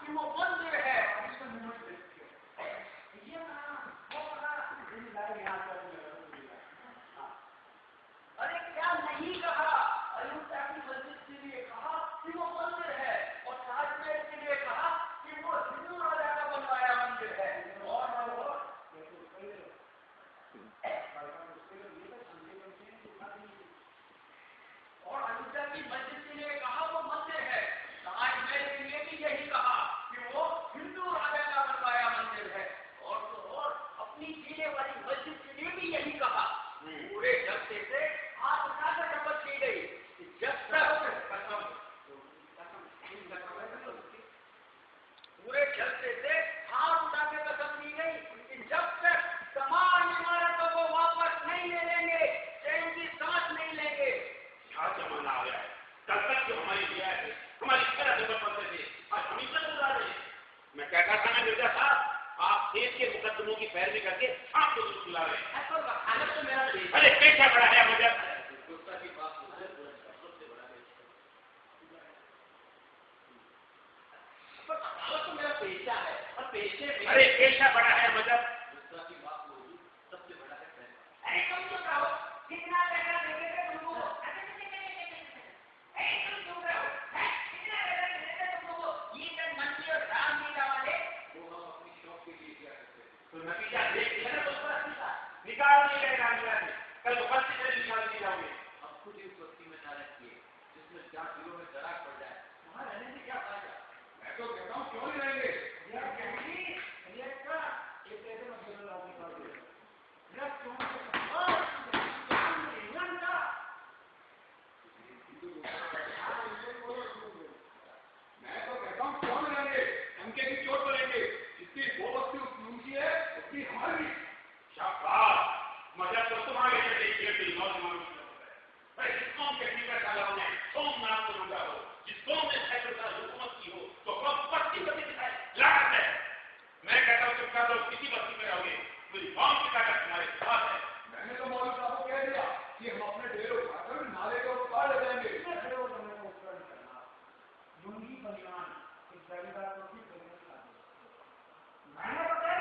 कि वो मंदिर है। अरे क्या नहीं कहा, अयोध्या की मस्जिद के लिए कहा कि वो मंदिर है, और ताजमहल के लिए कहा कि वो हिंदू राजा का बनवाया मंदिर है। और अयोध्या की मस्जिद के लिए कहा वो मंदिर है, ताजमहल के लिए भी यही कहा कि वो हिंदू राजा का बनवाया मंदिर है, और तो और अपनी जीने वाली मस्जिद के लिए भी यही कहा। पूरे जलसे से हाथ उठाकर शपथ की गई कि जब तक पूरे जलसे से हाथ उठाकर कसम की गई कि जब तक समान इमारतों को वापस नहीं ले लेंगे, चैन की सांस नहीं लेंगे। क्या जमाना आ गया है, कल तक जो हमारी रिया है, हमारी खैर जबर पड़ते थे, आज हम ही तक उड़ा रहे हैं। मैं कहता था ना मिर्जा साहब, आप देश के मुकदमों की पैरवी करके आपको दुरुस्त ला रहे हैं। हालत तो मेरा अरे कैसा बड़ा है मुझे की बात सबसे बड़ा तो मेरा पेशा है, और पेशे में अरे कैसा बड़ा है मजहब की बात होगी सबसे बड़ा है। अरे तुम तो कहो कितना पैसा देंगे तुमको, तुम सुन रहे हो कितना पैसा देंगे तुमको, ये सब मंदिर और रामलीला वाले वो हम अपनी शौक के लिए किया करते हैं। तो नतीजा देख लिया ना, उस पर निकाल नहीं गए रामलीला से, कल तो बस्ती से निकाल नहीं जाओगे। अब खुद इस बस्ती में नाराज किए जिसमें 4 किलो में दरार पड़ जाए, वहां रहने से क्या फायदा। मैं तो कहता हूँ क्यों नहीं रहेंगे, किसी बस्ती में रहोगे, मेरी कौन की ताकत तुम्हारे साथ है। मैंने तो मौलवी साहब को कह दिया कि हम अपने डेरे उठाकर नाले के पार ले जाएंगे। लुंगी बनियान इस जमींदार को भी मैंने तो कह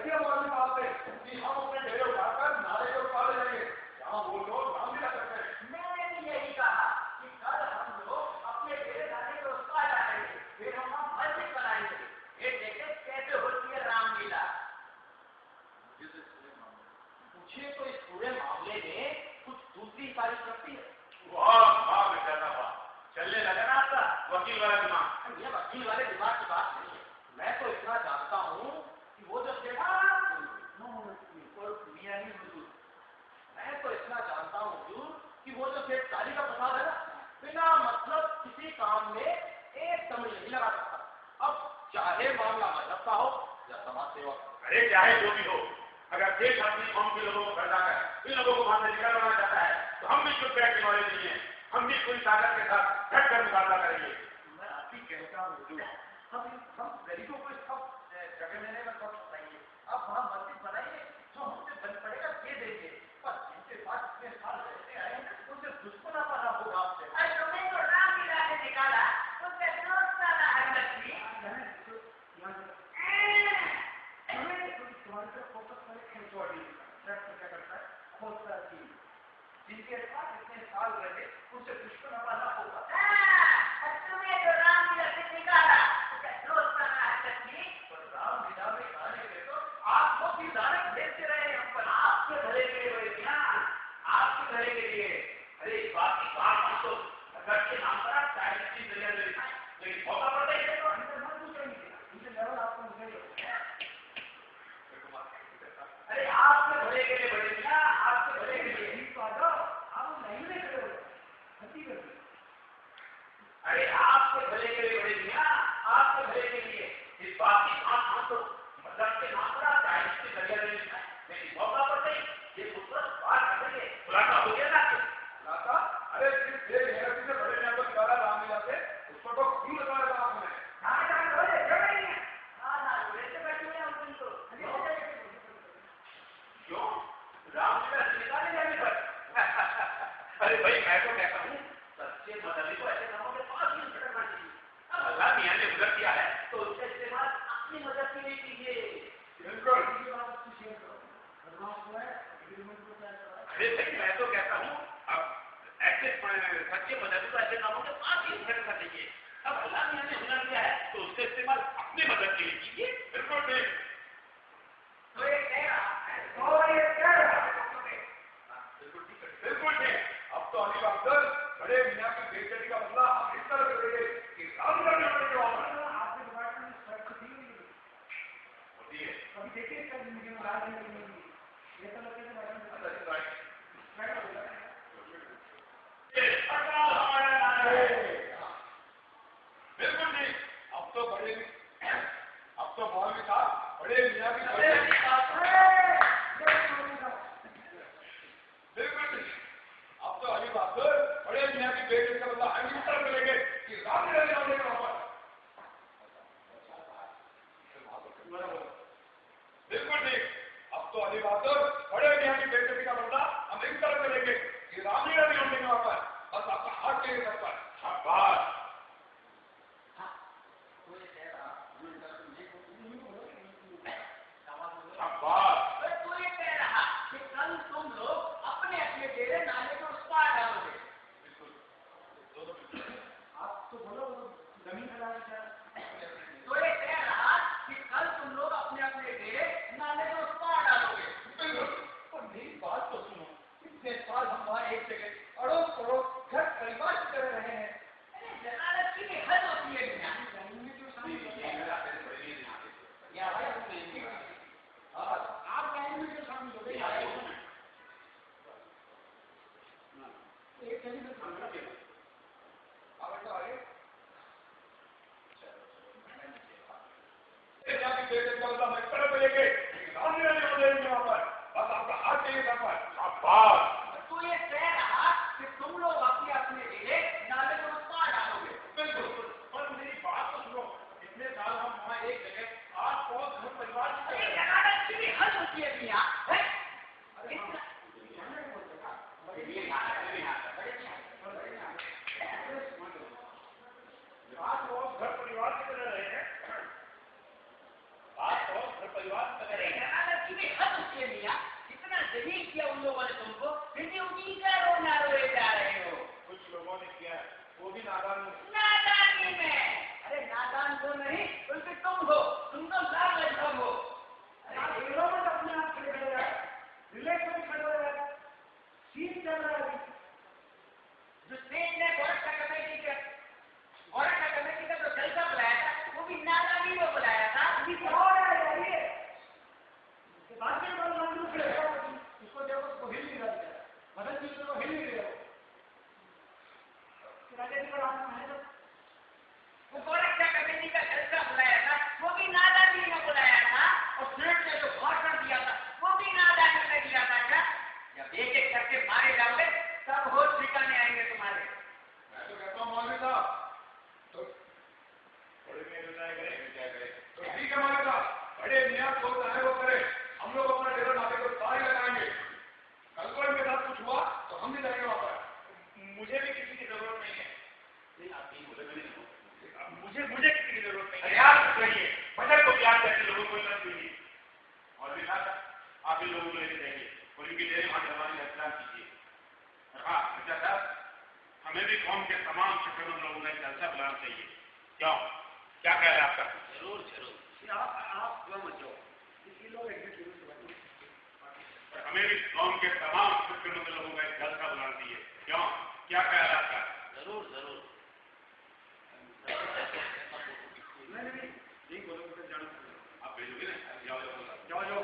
दिया मौलवी साहब से कि हम अपने डेरे उठाकर नाले के पार ले जाएंगे। यहाँ वो लोग रामलीला करते हैं। मैंने भी यही कहा कि कल हम लोग अपने डेरे नाले के उस पार जाएंगे, फिर हम मस्जिद बनाएंगे, ये देखे कैसे होती है रामलीला। मुझे तो इस पूरे मामले में कुछ दूसरी तारीफ करती है। वाह बेचारा वाह, चलने लगा ना आपका वकील वाला दिमाग। ये वकील वाले दिमाग की बात नहीं है, मैं तो इतना जानता हूँ कि वो जो सेठा मैं तो इतना जानता हूँ हुजूर कि वो जो सेठ काली का प्रसाद है ना, बिना मतलब किसी काम में एकदम नहीं लगा सकता। अब चाहे मामला मजहब का हो या समाज सेवा। अरे चाहे जो भी हो, अगर देश अपनी कौम के लोगों को खरीदाकर इन लोगों को वहां से निकालना चाहता है तो हम भी चुप बैठने वाले नहीं है, हम भी पूरी ताकत के साथ डट कर मुकाबला करेंगे। मैं आप ही कहता हूँ हुजूर, हम गरीबों को सब जगह देने में सब बताइए। अब वहाँ मस्जिद बनाइए, जो हमसे बन पड़ेगा दे देंगे, पर जिनके पास इतने साल रहते आए हैं उनसे दुश्मनापा ना होगा आपसे। अरे तुमने तो रामलीला से निकाला, उससे दोस्ता ना है लक्ष्मी। तुम्हारे तरफ फोकस करे खिंचवाड़ी क्या करता है, खोजता है जिनके पास इतने साल रहे उनसे दुश्मनापा ना होगा। तुमने तो रामलीला से निकाला, उससे दोस्ता ना है लक्ष्मी। पर रामलीला में आने के तो आप लोग भी दानत भेजते रहे हम पर, आपके भले के लिए बड़े ध्यान, आपके भले के लिए। अरे इस बात की बात हम तो घर के नाम पर आप चाहे की जगह लेकिन मौका पड़ता है तो अंदर मत पूछेंगे, उनसे लेवल आपको मुझे। अरे आपके भले के लिए बड़े ध्यान, आपके भले के लिए ही तो आ जाओ, आप नहीं में खड़े हो हंसी करके। अरे आपके भले के लिए बड़े ध्यान, आपके भले के लिए इस बात की बात हम तो मतलब के नाम पर आप चाहे की जगह लेकिन मौका पड़ता है ये पुत्र बात करेंगे। खुलासा हो गया ना खुलासा। अरे सिर्फ से बड़े ने तो निकाला रामलीला से, उसको तो क्यों लगाया था आपने? क्यों रामलीला से निकाले जाने पर? अरे भाई मैं तो कहता हूँ सच्चे मदनी को ऐसे कामों के पास ही भटकना चाहिए। अब ऐसे सच्चे मदद ऐसे कामों के पास ही खर्च कर लीजिए। अब अल्लाह ने हमें हुनर दिया है तो उसका इस्तेमाल अपनी मदद के लिए कीजिए। बिल्कुल ठीक। तो ये कह रहा है, तो ये कह रहा है, बिल्कुल ठीक। अब तो अली अफजल बड़े मियाँ की बेइज्जती का बदला हम इस तरह करेंगे कि रामगढ़ में होने के वापस आपके डिपार्टमेंट में सड़क होती होती है। कभी देखिए इसका जिंदगी में राज नहीं होगी। ये तो लगता है बिल्कुल नहीं। अब तो मौलवी साहब बड़े मियाँ की बिल्कुल नहीं। अब तो अली अफजल बड़े मियाँ की बेइज्जती का बदला हम इस तरह करेंगे कि रामगढ़ में होने के वापस बिल्कुल ठीक। अब तो अली बहादुर बड़े मियाँ की बेइज्जती का बदला हम इस तरह करेंगे कि रामलीला नहीं होने के वापस बस आपका हाथ के लिए पर शाबाश। शाबाश। तो ये कह रहा कि कल तुम लोग अपने अपने डेरे नाले के उस पार डालोगे। आप तो बोलो जमीन खिला तो ये कह रहा कि कल तुम लोग अपने अपने डेरे नाले के उस पार डालोगे। और मेरी बात तो सुनो, इतने साल हम वहाँ एक जगह अड़ोस पड़ोस घर परिवार की तरह रहे हैं। अरे जनालत की भी हद होती है दुनिया में। आप लाइन में क्यों शामिल हो गए? एक कहीं से तो ये कह रहा कि तुम लोग अपने अपने डेरे नाले के उस पार डालोगे। पर मेरी बात तो सुनो, इतने साल हम वहाँ एक जगह आस पड़ोस घर परिवार की अरे तरह जनालत की भी हद होती है दुनिया है। आस पड़ोस घर परिवार की तरह रहे हैं। आस पड़ोस घर परिवार की तरह रहे हैं। जनालत की भी हद होती है दुनिया। इतना जलील किया उन लोगों ने तुमको, फिर भी उन्हीं का रोना रोए जा रहे हो। कुछ लोगों ने किया है, वो भी नादान नादानी में। अरे नादान तो नहीं, बल्कि तुम हो। तुम तो लाल हो। आप खेलों में तो अपने आप खड़े खड़े रहे, रिलेक्स में खड़े हो रहे, सीन चल रहा है। जो स्टेट ने गोरखा कमेटी का जो जलसा बुलाया था, वो भी नादानी में बुलाया था। अभी क्या हो रहा है यार ये? बाकी बात मालूम है, उसको देखो उसको हिल नहीं रहा है, मदद की तो हिल नहीं रहा है। राजा जी पर आपने है तो वो गोरखा कमेटी का जलसा बुलाया था, वो भी नादानी में बुलाया था। और सेनेट ने जो भाषण दिया था, वो भी नादानी में दिया था। क्या जब एक एक करके मारे जाओगे तब होश ठिकाने आएंगे तुम्हारे। मैं तो कहता हूँ मौलवी साहब, तो बड़े मियाँ जो चाहे करें, तो ठीक है मौलवी साहब, बड़े मियाँ जो चाहे वो करे, हम लोग अपना डेरा नाले को तार लगाएंगे। कल को इनके साथ कुछ हुआ तो हम भी जाएंगे वहाँ पर। मुझे भी किसी की जरूरत नहीं है। नहीं आप नहीं बोले, मुझे किसी की जरूरत नहीं है। यार कहिए, बजट को प्यार करके लोगों को इतना दीजिए। मौलवी साहब आप इन लोगों को लेके जाइए और इनकी डेरे वहाँ डलवाने का इंतजाम कीजिए। हाँ मिर्जा साहब, हमें भी कौम के तमाम फिक्रमंद लोगों का जलसा बुलाना चाहिए। क्यों, क्या कह रहे हैं आपका? जरूर जरूर। आप क्यों मत जाओ, ये लोग एग्जिट जरूर हमें भी कौम के तमाम फिक्रमंद लोगों का जलसा बुलाना चाहिए। क्यों, क्या कह रहे हैं आपका? जरूर जरूर। नहीं बोलोगे तो जानो, आप भेजोगे ना? जाओ जाओ।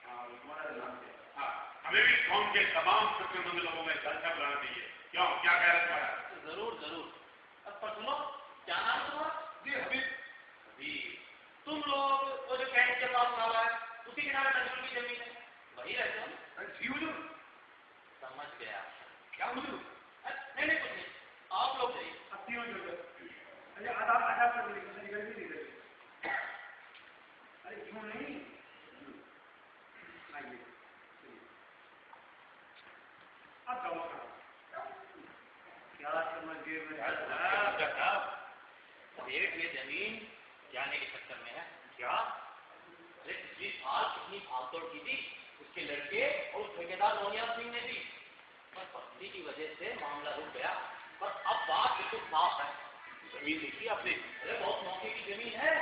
हाँ तुम्हारा नाम क्या? हाँ, हमें भी कौम के तमाम फिक्रमंद लोगों का जलसा बुलाना चाहिए। क्यों, क्या कह रहे हैं तुम्हारा? जरूर जरूर। अब पर सुनो, क्या नाम तुम्हारा? जी हबीब। अभी तुम लोग वो जो कैंट के पास वाला है, उसी किनारे नजरुल की जमीन है, वही रहते हो ना? जी हुजूर। समझ गया। क्या हुजूर? नहीं नहीं कुछ नहीं, आप लोग जाइए। अब तीनों जो अरे आधा कर देंगे, मेरी गलती नहीं करेगी। अरे क्यों नहीं? आइए अब जाओ क्या समझ गए रेट में जमीन जाने के चक्कर में है क्या? अरे पिछली साल कितनी भागदौड़ की थी उसके लड़के और ठेकेदार मोनिया सिंह ने दी, पर की वजह से मामला रुक गया, पर अब बात बिल्कुल साफ है। जमीन देखी आपने? अरे बहुत मौके की जमीन है,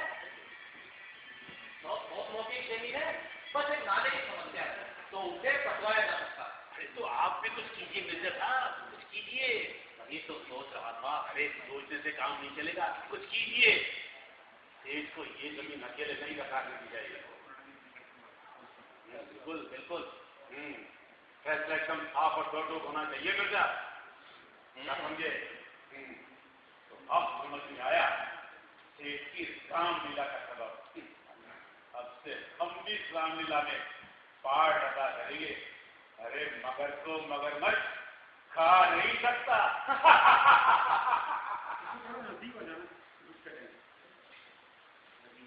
बहुत मौके की जमीन है, बस एक नाले की समस्या है, तो उसे पटवाया जा सकता। अरे तो आप भी कुछ कीजिए मिर्जा साहब, कुछ कीजिए। ये तो सोच रहा था। अरे सोचने से काम नहीं चलेगा, कुछ कीजिए। देश को ये जमीन अकेले नहीं रखा देनी चाहिए। बिल्कुल बिल्कुल। फैसला एकदम साफ और टोटो होना चाहिए मिर्जा, क्या समझे? तो अब समझ में आया सेठ की रामलीला का सबब। अब से हम भी रामलीला में पार्ट अदा करेंगे। अरे मगर को मगरमच्छ खा नहीं सकता।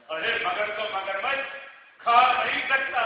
अरे मगर को मगरमच्छ खा नहीं सकता।